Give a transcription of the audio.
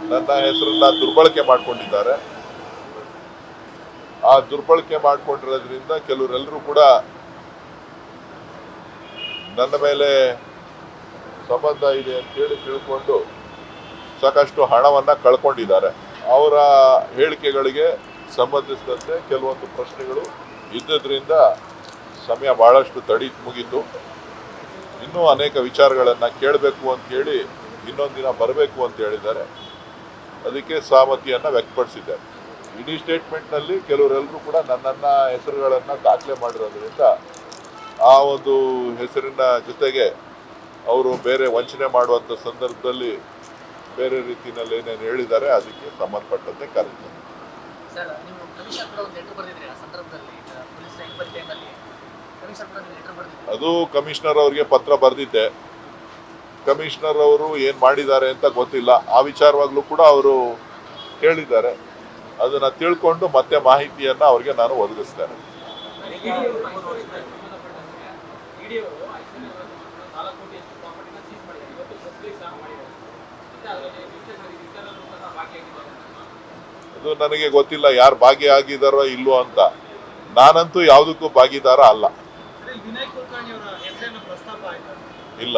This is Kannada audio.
ನನ್ನ ಹೆಸರನ್ನ ದುರ್ಬಳಕೆ ಮಾಡ್ಕೊಂಡಿದ್ದಾರೆ. ಆ ದುರ್ಬಳಕೆ ಮಾಡ್ಕೊಂಡಿರೋದ್ರಿಂದ ಕೆಲವರೆಲ್ಲರೂ ಕೂಡ ನನ್ನ ಮೇಲೆ ಸಂಬಂಧ ಇದೆ ಅಂತೇಳಿ ತಿಳ್ಕೊಂಡು ಸಾಕಷ್ಟು ಹಣವನ್ನ ಕಳ್ಕೊಂಡಿದ್ದಾರೆ. ಅವರ ಹೇಳಿಕೆಗಳಿಗೆ ಸಂಬಂಧಿಸಿದಂತೆ ಕೆಲವೊಂದು ಪ್ರಶ್ನೆಗಳು ಇದ್ದದ್ರಿಂದ ಸಮಯ ಬಹಳಷ್ಟು ಮುಗೀತು. ಇನ್ನೂ ಅನೇಕ ವಿಚಾರಗಳನ್ನು ಕೇಳಬೇಕು ಅಂತ ಹೇಳಿ ಇನ್ನೊಂದಿನ ಬರಬೇಕು ಅಂತ ಹೇಳಿದ್ದಾರೆ. ಅದಕ್ಕೆ ಸಹಮತಿಯನ್ನು ವ್ಯಕ್ತಪಡಿಸಿದ್ದಾರೆ. ಇಡೀ ಸ್ಟೇಟ್ಮೆಂಟ್ನಲ್ಲಿ ಕೆಲವರೆಲ್ಲರೂ ಕೂಡ ನನ್ನನ್ನು ಹೆಸರುಗಳನ್ನು ದಾಖಲೆ ಮಾಡಿರೋದ್ರಿಂದ ಆ ಒಂದು ಹೆಸರಿನ ಜೊತೆಗೆ ಅವರು ಬೇರೆ ವಂಚನೆ ಮಾಡುವಂಥ ಸಂದರ್ಭದಲ್ಲಿ ಬೇರೆ ರೀತಿಯಲ್ಲಿ ಏನೇನು ಹೇಳಿದ್ದಾರೆ ಅದಕ್ಕೆ ಸಂಬಂಧಪಟ್ಟಂತೆ ಕರೀತಾರೆ. ಅದು ಕಮಿಷನರ್ ಅವರಿಗೆ ಪತ್ರ ಬರೆದಿದ್ದೆ. ಕಮಿಷನರ್ ಅವರು ಏನು ಮಾಡಿದ್ದಾರೆ ಅಂತ ಗೊತ್ತಿಲ್ಲ. ಆ ವಿಚಾರವಾಗ್ಲೂ ಕೂಡ ಅವರು ಹೇಳಿದ್ದಾರೆ. ಅದನ್ನ ತಿಳ್ಕೊಂಡು ಮತ್ತೆ ಮಾಹಿತಿಯನ್ನ ಅವ್ರಿಗೆ ನಾನು ಒದಗಿಸ್ತೇನೆ. ಅದು ನನಗೆ ಗೊತ್ತಿಲ್ಲ ಯಾರು ಭಾಗಿಯಾಗಿದ್ದಾರೋ ಇಲ್ಲೋ ಅಂತ. ನಾನಂತೂ ಯಾವುದಕ್ಕೂ ಭಾಗಿದಾರ ಅಲ್ಲ. ಇಲ್ಲ.